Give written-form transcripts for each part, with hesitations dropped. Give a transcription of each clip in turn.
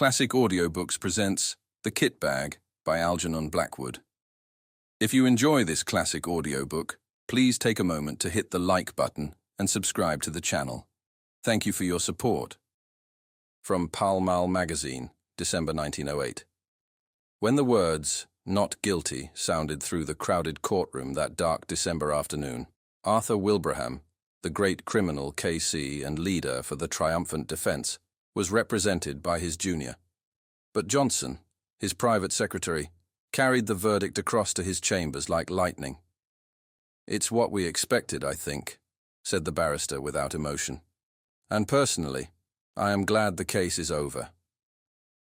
Classic Audiobooks presents The Kit Bag by Algernon Blackwood. If you enjoy this classic audiobook, please take a moment to hit the like button and subscribe to the channel. Thank you for your support. From Pall Mall magazine, December 1908. When the words, "not guilty," sounded through the crowded courtroom that dark December afternoon, Arthur Wilbraham, the great criminal K.C. and leader for the triumphant defense, was represented by his junior. But Johnson, his private secretary, carried the verdict across to his chambers like lightning. "It's what we expected, I think," said the barrister without emotion. "And personally, I am glad the case is over."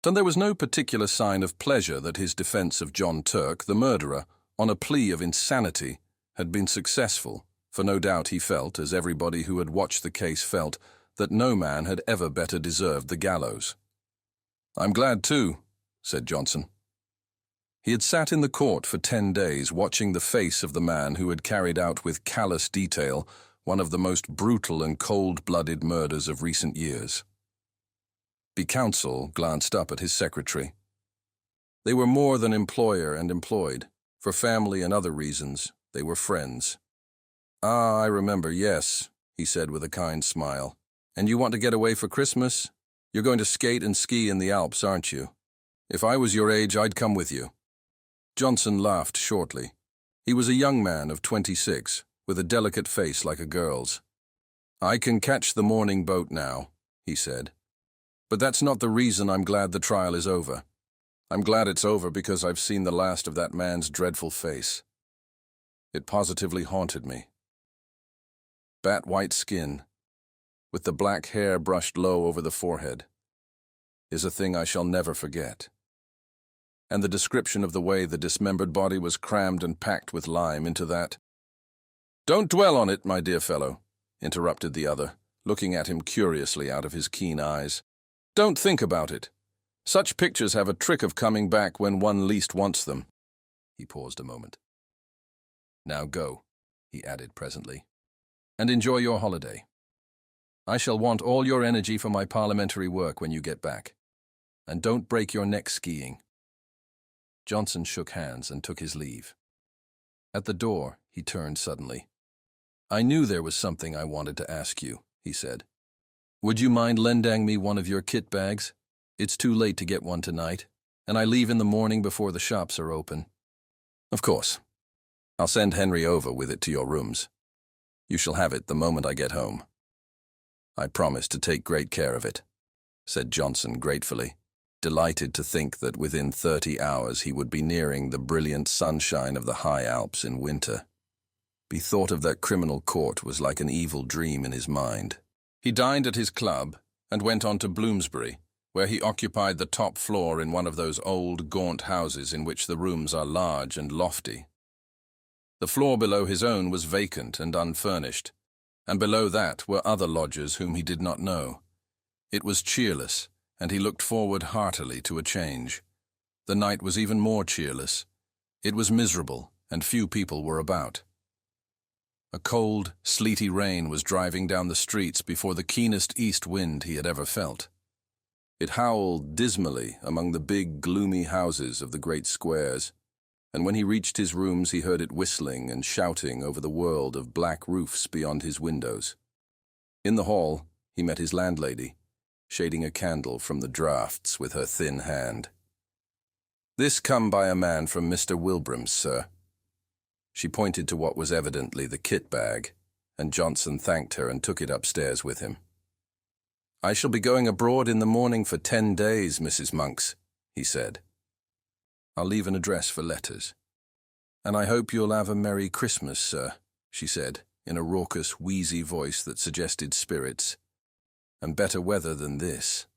And there was no particular sign of pleasure that his defense of John Turk, the murderer, on a plea of insanity, had been successful, for no doubt he felt, as everybody who had watched the case felt, that no man had ever better deserved the gallows. "I'm glad too," said Johnson. He had sat in the court for 10 days watching the face of the man who had carried out with callous detail one of the most brutal and cold-blooded murders of recent years. The counsel glanced up at his secretary. They were more than employer and employed. For family and other reasons, they were friends. "Ah, I remember, yes," he said with a kind smile. "And you want to get away for Christmas? You're going to skate and ski in the Alps, aren't you? If I was your age, I'd come with you." Johnson laughed shortly. He was a young man of 26, with a delicate face like a girl's. "I can catch the morning boat now," he said. "But that's not the reason I'm glad the trial is over. I'm glad it's over because I've seen the last of that man's dreadful face. It positively haunted me. Bat-white skin, with the black hair brushed low over the forehead, is a thing I shall never forget. And the description of the way the dismembered body was crammed and packed with lime into that—" "Don't dwell on it, my dear fellow," interrupted the other, looking at him curiously out of his keen eyes. "Don't think about it. Such pictures have a trick of coming back when one least wants them." He paused a moment. "Now go," he added presently, "and enjoy your holiday. I shall want all your energy for my parliamentary work when you get back. And don't break your neck skiing." Johnson shook hands and took his leave. At the door, he turned suddenly. "I knew there was something I wanted to ask you," he said. "Would you mind lending me one of your kit bags? It's too late to get one tonight, and I leave in the morning before the shops are open." "Of course. I'll send Henry over with it to your rooms. You shall have it the moment I get home." "I promise to take great care of it," said Johnson gratefully, delighted to think that within 30 hours he would be nearing the brilliant sunshine of the high Alps in winter. The thought of that criminal court was like an evil dream in his mind. He dined at his club and went on to Bloomsbury, where he occupied the top floor in one of those old, gaunt houses in which the rooms are large and lofty. The floor below his own was vacant and unfurnished, and below that were other lodgers whom he did not know. It was cheerless, and he looked forward heartily to a change. The night was even more cheerless. It was miserable, and few people were about. A cold, sleety rain was driving down the streets before the keenest east wind he had ever felt. It howled dismally among the big, gloomy houses of the great squares, and when he reached his rooms he heard it whistling and shouting over the world of black roofs beyond his windows. In the hall, he met his landlady, shading a candle from the draughts with her thin hand. "This come by a man from Mr. Wilbraham's, sir." She pointed to what was evidently the kit bag, and Johnson thanked her and took it upstairs with him. "I shall be going abroad in the morning for 10 days, Mrs. Monks," he said. "I'll leave an address for letters." "And I hope you'll have a Merry Christmas, sir," she said, in a raucous, wheezy voice that suggested spirits. "And better weather than this."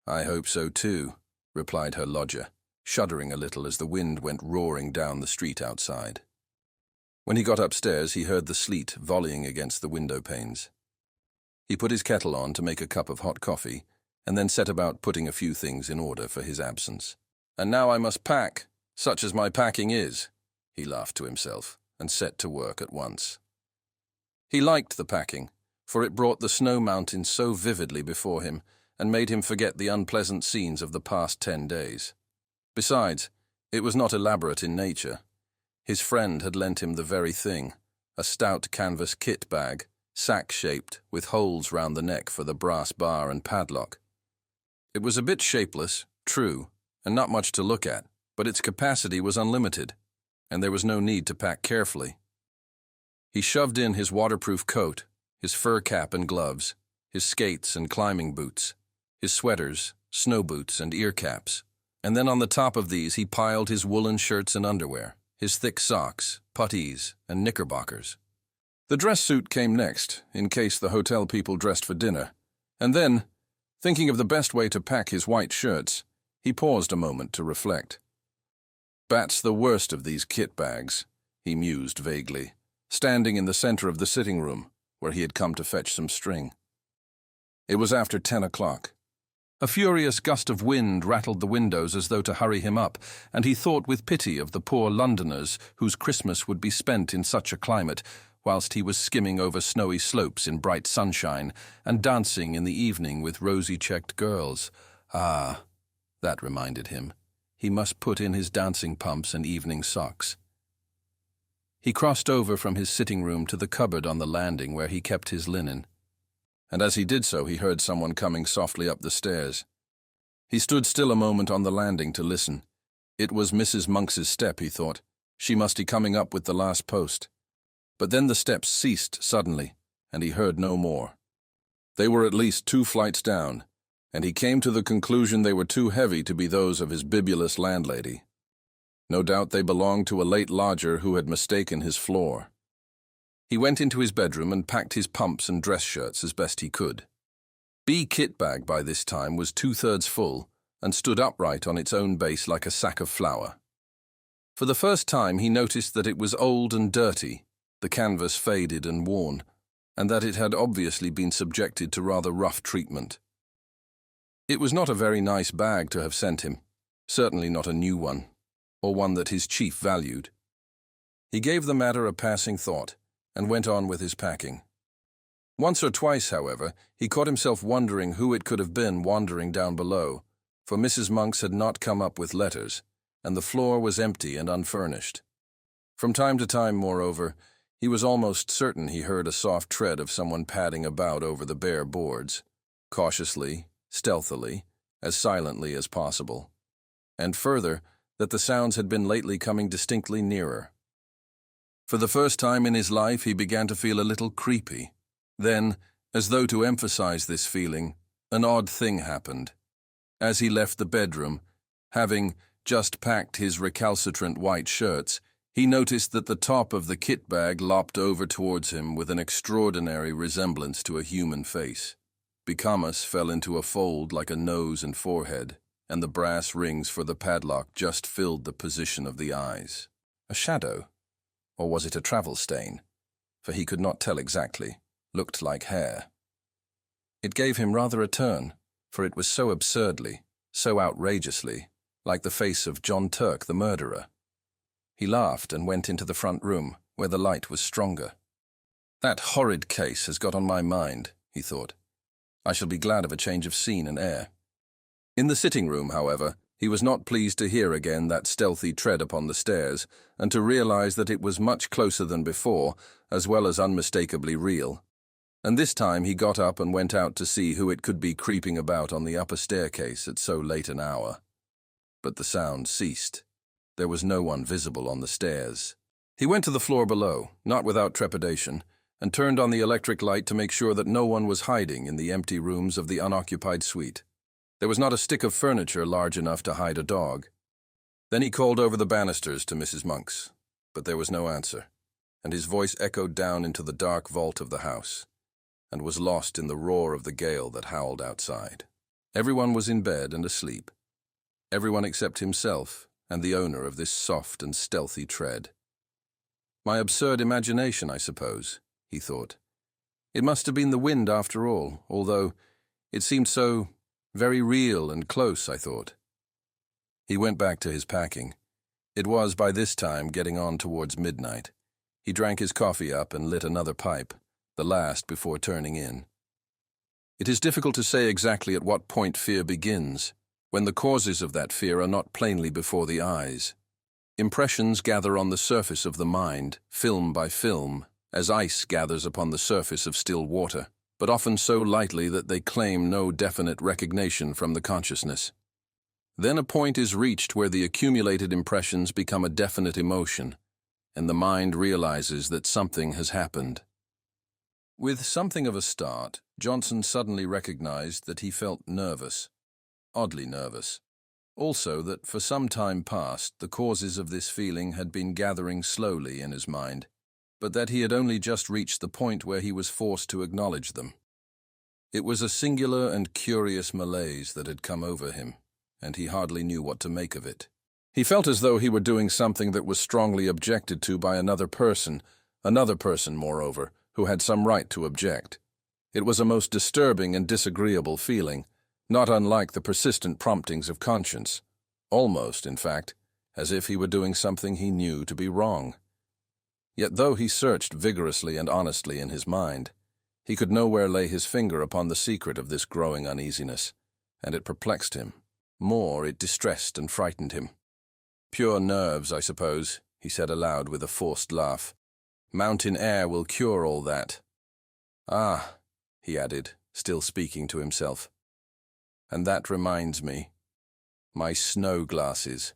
"I hope so too," replied her lodger, shuddering a little as the wind went roaring down the street outside. When he got upstairs, he heard the sleet volleying against the window panes. He put his kettle on to make a cup of hot coffee, and then set about putting a few things in order for his absence. "And now I must pack, such as my packing is," he laughed to himself, and set to work at once. He liked the packing, for it brought the snow mountains so vividly before him, and made him forget the unpleasant scenes of the past 10 days. Besides, it was not elaborate in nature. His friend had lent him the very thing, a stout canvas kit bag, sack-shaped, with holes round the neck for the brass bar and padlock. It was a bit shapeless, true, and not much to look at, but its capacity was unlimited, and there was no need to pack carefully. He shoved in his waterproof coat, his fur cap and gloves, his skates and climbing boots, his sweaters, snow boots, and ear caps, and then on the top of these he piled his woolen shirts and underwear, his thick socks, puttees, and knickerbockers. The dress suit came next, in case the hotel people dressed for dinner, and then, thinking of the best way to pack his white shirts, he paused a moment to reflect. "Bat's the worst of these kit bags," he mused vaguely, standing in the center of the sitting room, where he had come to fetch some string. It was after 10 o'clock. A furious gust of wind rattled the windows as though to hurry him up, and he thought with pity of the poor Londoners whose Christmas would be spent in such a climate, whilst he was skimming over snowy slopes in bright sunshine and dancing in the evening with rosy-cheeked girls. Ah, that reminded him. He must put in his dancing pumps and evening socks. He crossed over from his sitting room to the cupboard on the landing where he kept his linen, and as he did so he heard someone coming softly up the stairs. He stood still a moment on the landing to listen. It was Mrs. Monks's step, he thought. She must be coming up with the last post. But then the steps ceased suddenly, and he heard no more. They were at least 2 flights down, and he came to the conclusion they were too heavy to be those of his bibulous landlady. No doubt they belonged to a late lodger who had mistaken his floor. He went into his bedroom and packed his pumps and dress shirts as best he could. B kit bag by this time was 2/3 full and stood upright on its own base like a sack of flour. For the first time he noticed that it was old and dirty, the canvas faded and worn, and that it had obviously been subjected to rather rough treatment. It was not a very nice bag to have sent him, certainly not a new one, or one that his chief valued. He gave the matter a passing thought, and went on with his packing. Once or twice, however, he caught himself wondering who it could have been wandering down below, for Mrs. Monks had not come up with letters, and the floor was empty and unfurnished. From time to time, moreover, he was almost certain he heard a soft tread of someone padding about over the bare boards, cautiously, stealthily, as silently as possible, and further, that the sounds had been lately coming distinctly nearer. For the first time in his life he began to feel a little creepy. Then, as though to emphasize this feeling, an odd thing happened. As he left the bedroom, having just packed his recalcitrant white shirts, he noticed that the top of the kit bag lopped over towards him with an extraordinary resemblance to a human face. Becamus fell into a fold like a nose and forehead, and the brass rings for the padlock just filled the position of the eyes. A shadow? Or was it a travel stain? For he could not tell exactly. Looked like hair. It gave him rather a turn, for it was so absurdly, so outrageously, like the face of John Turk the murderer. He laughed and went into the front room, where the light was stronger. "That horrid case has got on my mind," he thought. "I shall be glad of a change of scene and air." In the sitting room, however, he was not pleased to hear again that stealthy tread upon the stairs, and to realize that it was much closer than before, as well as unmistakably real. And this time he got up and went out to see who it could be creeping about on the upper staircase at so late an hour. But the sound ceased. There was no one visible on the stairs. He went to the floor below, not without trepidation, and turned on the electric light to make sure that no one was hiding in the empty rooms of the unoccupied suite. There was not a stick of furniture large enough to hide a dog. Then he called over the banisters to Mrs. Monks, but there was no answer, and his voice echoed down into the dark vault of the house, and was lost in the roar of the gale that howled outside. Everyone was in bed and asleep. Everyone except himself and the owner of this soft and stealthy tread. My absurd imagination, I suppose, he thought. It must have been the wind after all, although it seemed so very real and close, I thought. He went back to his packing. It was, by this time, getting on towards midnight. He drank his coffee up and lit another pipe, the last before turning in. It is difficult to say exactly at what point fear begins, when the causes of that fear are not plainly before the eyes. Impressions gather on the surface of the mind, film by film, as ice gathers upon the surface of still water, but often so lightly that they claim no definite recognition from the consciousness. Then a point is reached where the accumulated impressions become a definite emotion, and the mind realizes that something has happened. With something of a start, Johnson suddenly recognized that he felt nervous, oddly nervous. Also that for some time past the causes of this feeling had been gathering slowly in his mind, but that he had only just reached the point where he was forced to acknowledge them. It was a singular and curious malaise that had come over him, and he hardly knew what to make of it. He felt as though he were doing something that was strongly objected to by another person, moreover, who had some right to object. It was a most disturbing and disagreeable feeling, not unlike the persistent promptings of conscience, almost, in fact, as if he were doing something he knew to be wrong. Yet though he searched vigorously and honestly in his mind, he could nowhere lay his finger upon the secret of this growing uneasiness, and it perplexed him. More, it distressed and frightened him. "Pure nerves, I suppose," he said aloud with a forced laugh. "Mountain air will cure all that." "Ah," he added, still speaking to himself. "And that reminds me. My snow glasses."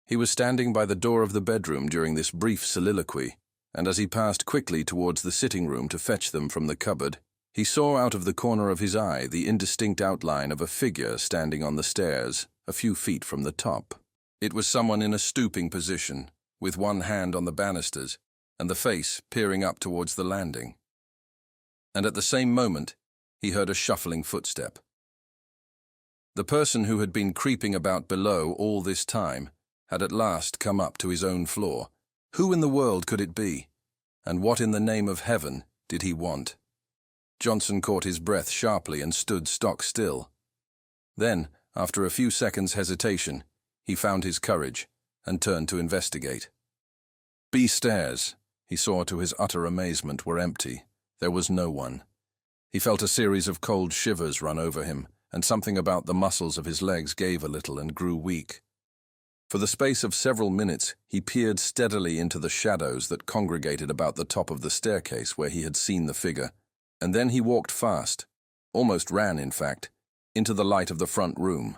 He was standing by the door of the bedroom during this brief soliloquy, and as he passed quickly towards the sitting room to fetch them from the cupboard, he saw out of the corner of his eye the indistinct outline of a figure standing on the stairs, a few feet from the top. It was someone in a stooping position, with one hand on the banisters, and the face peering up towards the landing. And at the same moment, he heard a shuffling footstep. The person who had been creeping about below all this time had at last come up to his own floor. Who in the world could it be? And what in the name of heaven did he want? Johnson caught his breath sharply and stood stock still. Then, after a few seconds' hesitation, he found his courage and turned to investigate. B stairs, he saw to his utter amazement, were empty. There was no one. He felt a series of cold shivers run over him, and something about the muscles of his legs gave a little and grew weak. For the space of several minutes he peered steadily into the shadows that congregated about the top of the staircase where he had seen the figure, and then he walked fast, almost ran in fact, into the light of the front room.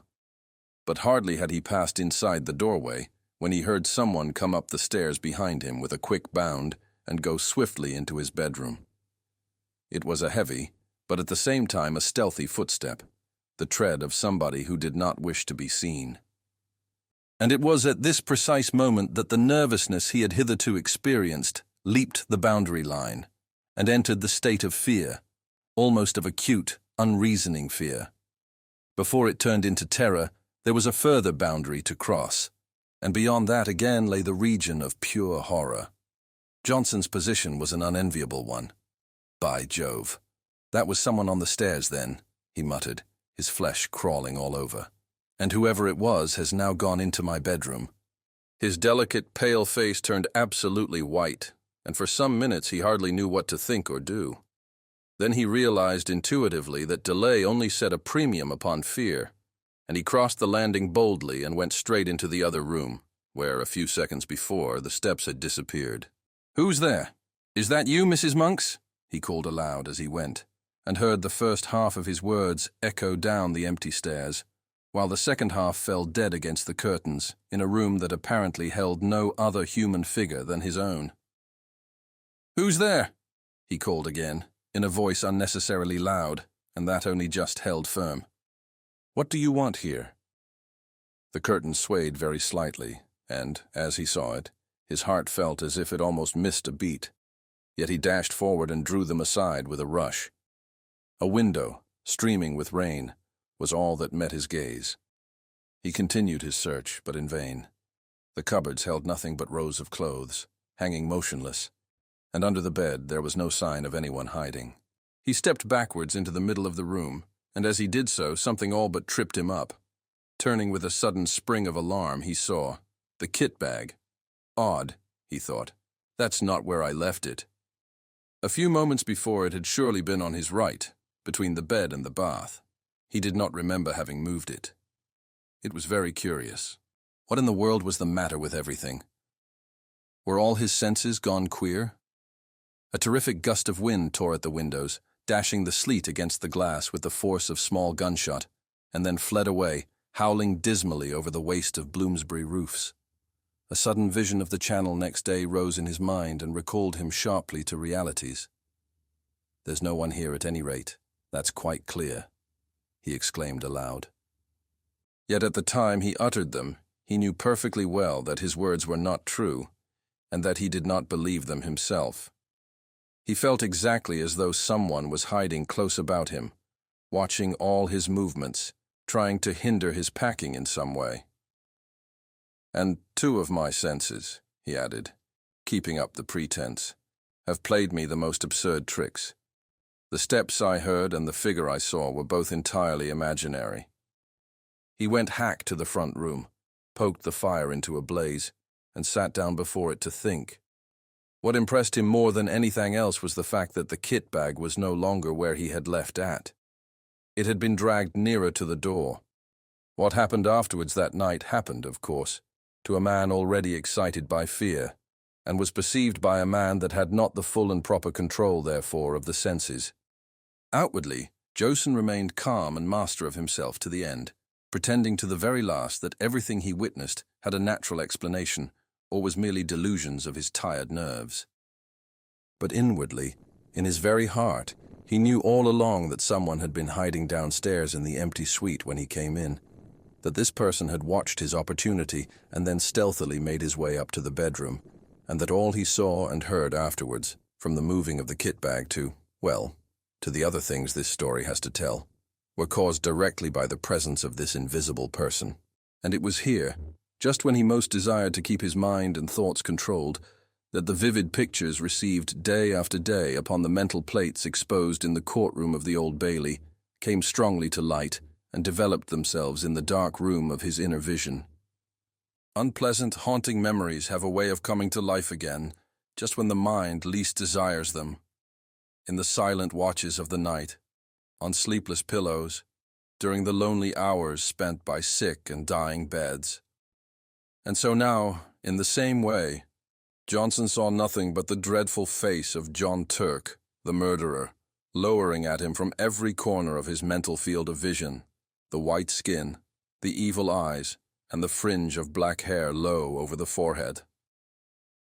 But hardly had he passed inside the doorway when he heard someone come up the stairs behind him with a quick bound and go swiftly into his bedroom. It was a heavy, but at the same time a stealthy footstep, the tread of somebody who did not wish to be seen. And it was at this precise moment that the nervousness he had hitherto experienced leaped the boundary line and entered the state of fear, almost of acute, unreasoning fear. Before it turned into terror, there was a further boundary to cross, and beyond that again lay the region of pure horror. Johnson's position was an unenviable one. By Jove, that was someone on the stairs then, he muttered, his flesh crawling all over. And whoever it was has now gone into my bedroom. His delicate, pale face turned absolutely white, and for some minutes he hardly knew what to think or do. Then he realized intuitively that delay only set a premium upon fear, and he crossed the landing boldly and went straight into the other room, where, a few seconds before, the steps had disappeared. "Who's there? Is that you, Mrs. Monks?" he called aloud as he went, and heard the first half of his words echo down the empty stairs, while the second half fell dead against the curtains in a room that apparently held no other human figure than his own. "Who's there?" he called again, in a voice unnecessarily loud, and that only just held firm. "What do you want here?" The curtain swayed very slightly, and, as he saw it, his heart felt as if it almost missed a beat. Yet he dashed forward and drew them aside with a rush. A window, streaming with rain, was all that met his gaze. He continued his search, but in vain. The cupboards held nothing but rows of clothes, hanging motionless, and under the bed there was no sign of anyone hiding. He stepped backwards into the middle of the room, and as he did so, something all but tripped him up. Turning with a sudden spring of alarm, he saw the kit bag. Odd, he thought. That's not where I left it. A few moments before it had surely been on his right, between the bed and the bath. He did not remember having moved it. It was very curious. What in the world was the matter with everything? Were all his senses gone queer? A terrific gust of wind tore at the windows, dashing the sleet against the glass with the force of small gunshot, and then fled away, howling dismally over the waste of Bloomsbury roofs. A sudden vision of the Channel next day rose in his mind and recalled him sharply to realities. "There's no one here at any rate, that's quite clear," he exclaimed aloud. Yet at the time he uttered them, he knew perfectly well that his words were not true, and that he did not believe them himself. He felt exactly as though someone was hiding close about him, watching all his movements, trying to hinder his packing in some way. "And 2 of my senses," he added, keeping up the pretense, "have played me the most absurd tricks. The steps I heard and the figure I saw were both entirely imaginary." He went hack to the front room, poked the fire into a blaze, and sat down before it to think. What impressed him more than anything else was the fact that the kit bag was no longer where he had left at. It had been dragged nearer to the door. What happened afterwards that night happened, of course, to a man already excited by fear, and was perceived by a man that had not the full and proper control, therefore, of the senses. Outwardly, Joseph remained calm and master of himself to the end, pretending to the very last that everything he witnessed had a natural explanation, or was merely delusions of his tired nerves. But inwardly, in his very heart, he knew all along that someone had been hiding downstairs in the empty suite when he came in, that this person had watched his opportunity and then stealthily made his way up to the bedroom, and that all he saw and heard afterwards, from the moving of the kit bag to, well, to the other things this story has to tell, were caused directly by the presence of this invisible person. And it was here, just when he most desired to keep his mind and thoughts controlled, that the vivid pictures received day after day upon the mental plates exposed in the courtroom of the Old Bailey came strongly to light and developed themselves in the dark room of his inner vision. Unpleasant, haunting memories have a way of coming to life again, just when the mind least desires them. In the silent watches of the night, on sleepless pillows, during the lonely hours spent by sick and dying beds. And so now, in the same way, Johnson saw nothing but the dreadful face of John Turk, the murderer, lowering at him from every corner of his mental field of vision, the white skin, the evil eyes, and the fringe of black hair low over the forehead.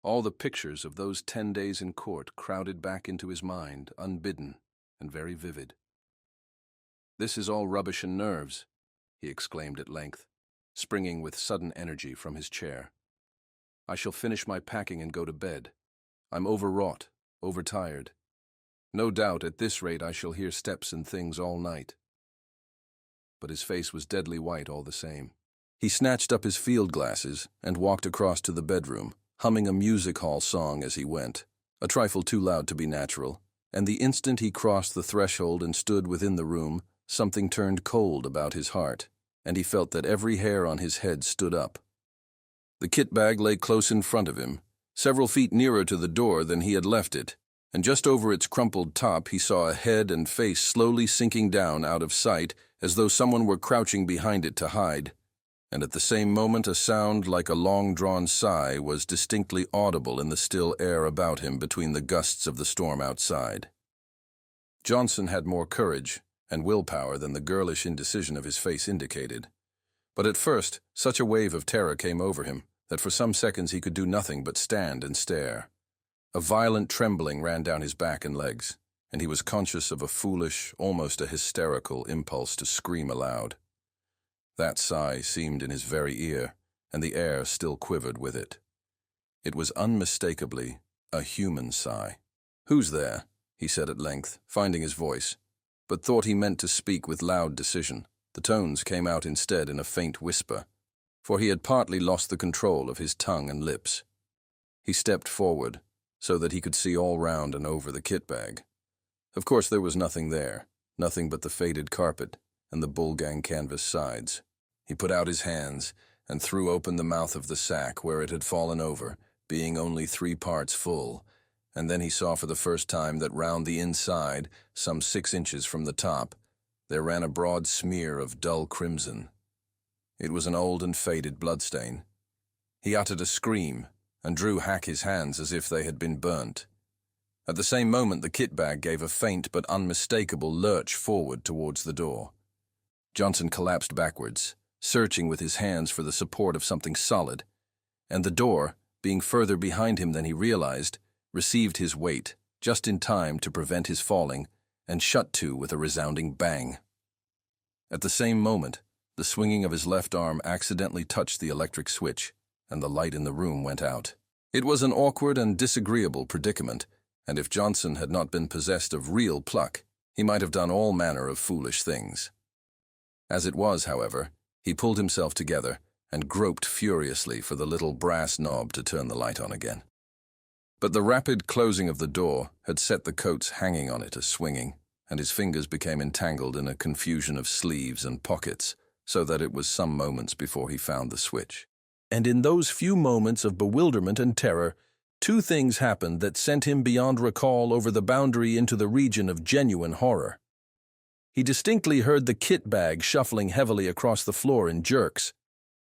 All the pictures of those 10 days in court crowded back into his mind, unbidden and very vivid. "This is all rubbish and nerves," he exclaimed at length, springing with sudden energy from his chair. "I shall finish my packing and go to bed. I'm overwrought, overtired. No doubt at this rate I shall hear steps and things all night." But his face was deadly white all the same. He snatched up his field glasses and walked across to the bedroom, humming a music hall song as he went, a trifle too loud to be natural, and the instant he crossed the threshold and stood within the room, something turned cold about his heart, and he felt that every hair on his head stood up. The kit bag lay close in front of him, several feet nearer to the door than he had left it, and just over its crumpled top he saw a head and face slowly sinking down out of sight as though someone were crouching behind it to hide, and at the same moment a sound like a long-drawn sigh was distinctly audible in the still air about him between the gusts of the storm outside. Johnson had more courage and willpower than the girlish indecision of his face indicated. But at first, such a wave of terror came over him that for some seconds he could do nothing but stand and stare. A violent trembling ran down his back and legs, and he was conscious of a foolish, almost a hysterical impulse to scream aloud. That sigh seemed in his very ear, and the air still quivered with it. It was unmistakably a human sigh. "Who's there?" he said at length, finding his voice, but thought he meant to speak with loud decision. The tones came out instead in a faint whisper, for he had partly lost the control of his tongue and lips. He stepped forward, so that he could see all round and over the kit bag. Of course there was nothing there, nothing but the faded carpet and the bullgang canvas sides. He put out his hands and threw open the mouth of the sack where it had fallen over, being only 3 parts full, and then he saw for the first time that round the inside, some 6 inches from the top, there ran a broad smear of dull crimson. It was an old and faded bloodstain. He uttered a scream and drew back his hands as if they had been burnt. At the same moment, the kit bag gave a faint but unmistakable lurch forward towards the door. Johnson collapsed backwards, searching with his hands for the support of something solid, and the door, being further behind him than he realized, received his weight just in time to prevent his falling and shut to with a resounding bang. At the same moment, the swinging of his left arm accidentally touched the electric switch, and the light in the room went out. It was an awkward and disagreeable predicament, and if Johnson had not been possessed of real pluck, he might have done all manner of foolish things. As it was, however, he pulled himself together and groped furiously for the little brass knob to turn the light on again. But the rapid closing of the door had set the coats hanging on it a-swinging, and his fingers became entangled in a confusion of sleeves and pockets, so that it was some moments before he found the switch. And in those few moments of bewilderment and terror, 2 things happened that sent him beyond recall over the boundary into the region of genuine horror. He distinctly heard the kit bag shuffling heavily across the floor in jerks,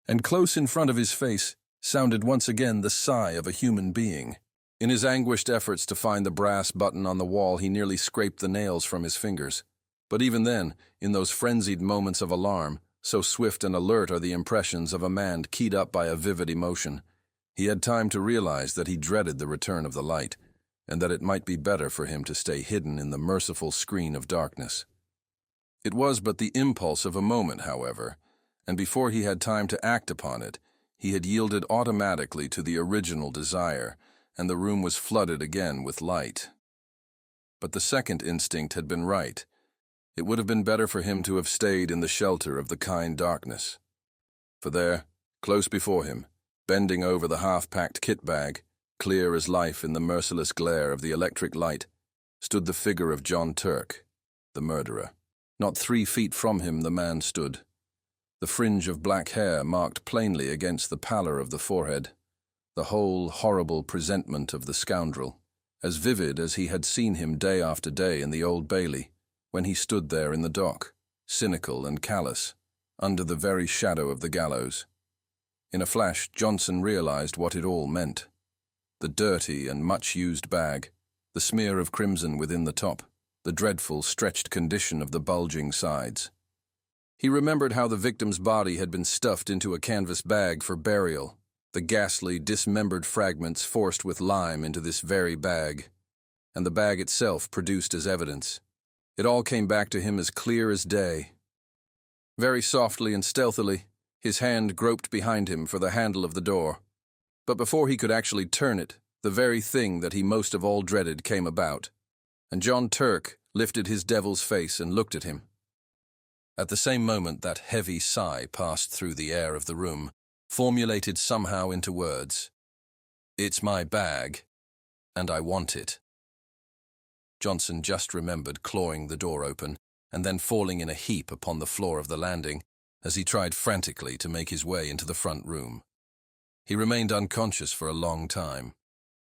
and close in front of his face sounded once again the sigh of a human being. In his anguished efforts to find the brass button on the wall, he nearly scraped the nails from his fingers. But even then, in those frenzied moments of alarm, so swift and alert are the impressions of a man keyed up by a vivid emotion, he had time to realize that he dreaded the return of the light, and that it might be better for him to stay hidden in the merciful screen of darkness. It was but the impulse of a moment, however, and before he had time to act upon it, he had yielded automatically to the original desire, and the room was flooded again with light. But the second instinct had been right. It would have been better for him to have stayed in the shelter of the kind darkness. For there, close before him, bending over the half-packed kit bag, clear as life in the merciless glare of the electric light, stood the figure of John Turk, the murderer. Not 3 feet from him the man stood. The fringe of black hair marked plainly against the pallor of the forehead, the whole horrible presentment of the scoundrel, as vivid as he had seen him day after day in the Old Bailey, when he stood there in the dock, cynical and callous, under the very shadow of the gallows. In a flash, Johnson realized what it all meant. The dirty and much-used bag, the smear of crimson within the top, the dreadful, stretched condition of the bulging sides. He remembered how the victim's body had been stuffed into a canvas bag for burial, the ghastly, dismembered fragments forced with lime into this very bag, and the bag itself produced as evidence. It all came back to him as clear as day. Very softly and stealthily, his hand groped behind him for the handle of the door. But before he could actually turn it, the very thing that he most of all dreaded came about, and John Turk lifted his devil's face and looked at him. At the same moment, that heavy sigh passed through the air of the room, formulated somehow into words. "It's my bag, and I want it." Johnson just remembered clawing the door open, and then falling in a heap upon the floor of the landing, as he tried frantically to make his way into the front room. He remained unconscious for a long time,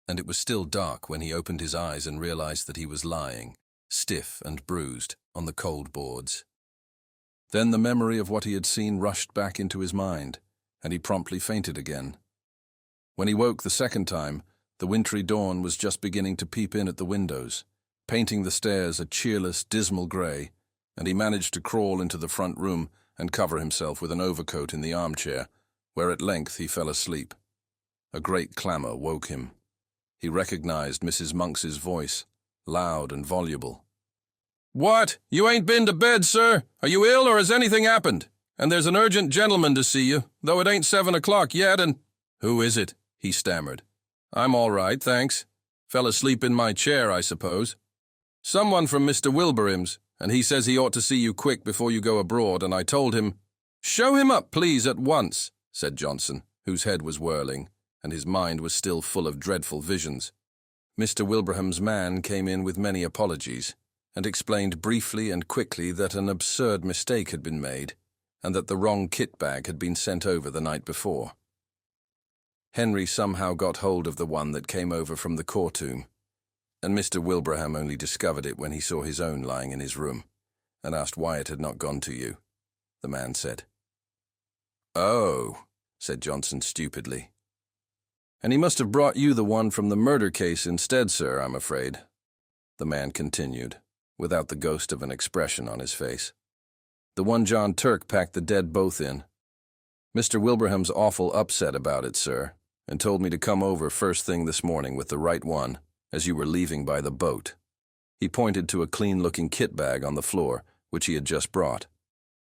and it was still dark when he opened his eyes and realized that he was lying, stiff and bruised, on the cold boards. Then the memory of what he had seen rushed back into his mind, and he promptly fainted again. When he woke the second time, the wintry dawn was just beginning to peep in at the windows, painting the stairs a cheerless, dismal grey, and he managed to crawl into the front room and cover himself with an overcoat in the armchair, where at length he fell asleep. A great clamour woke him. He recognized Mrs. Monks's voice, loud and voluble. "What? You ain't been to bed, sir? Are you ill, or has anything happened? And there's an urgent gentleman to see you, though it ain't 7 o'clock yet, and—" "Who is it?" he stammered. "I'm all right, thanks. Fell asleep in my chair, I suppose. Someone from Mr. Wilbraham's, and he says he ought to see you quick before you go abroad, and I told him—" "Show him up, please, at once," said Johnson, whose head was whirling, and his mind was still full of dreadful visions. Mr. Wilbraham's man came in with many apologies, and explained briefly and quickly that an absurd mistake had been made, and that the wrong kit bag had been sent over the night before. Henry somehow got hold of the one that came over from the Khartoum, and Mr. Wilbraham only discovered it when he saw his own lying in his room, and asked why it had not gone to you," the man said. "Oh," said Johnson stupidly. "And he must have brought you the one from the murder case instead, sir, I'm afraid," the man continued, without the ghost of an expression on his face. "The one John Turk packed the dead both in. Mr. Wilbraham's awful upset about it, sir, and told me to come over first thing this morning with the right one, as you were leaving by the boat." He pointed to a clean-looking kit bag on the floor, which he had just brought.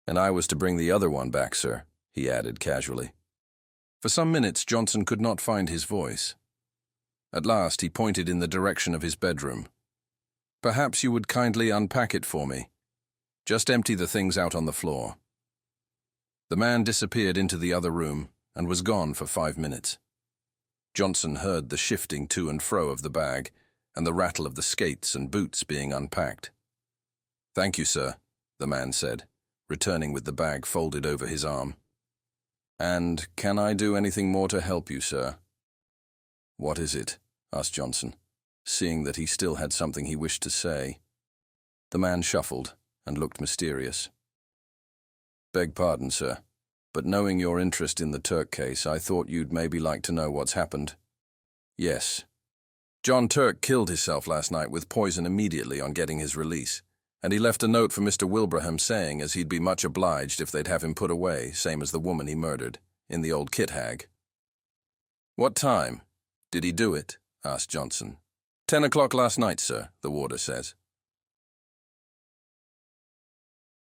"And I was to bring the other one back, sir," he added casually. For some minutes Johnson could not find his voice. At last he pointed in the direction of his bedroom. "Perhaps you would kindly unpack it for me. Just empty the things out on the floor." The man disappeared into the other room and was gone for 5 minutes. Johnson heard the shifting to and fro of the bag and the rattle of the skates and boots being unpacked. "Thank you, sir," the man said, returning with the bag folded over his arm. "And can I do anything more to help you, sir?" "What is it?" asked Johnson, seeing that he still had something he wished to say. The man shuffled and looked mysterious. "Beg pardon, sir, but knowing your interest in the Turk case, I thought you'd maybe like to know what's happened." "Yes. John Turk killed himself last night with poison immediately on getting his release, and he left a note for Mr. Wilbraham saying as he'd be much obliged if they'd have him put away, same as the woman he murdered, in the old kit hag." "What time? Did he do it?" asked Johnson. 10 o'clock last night, sir, the warder says.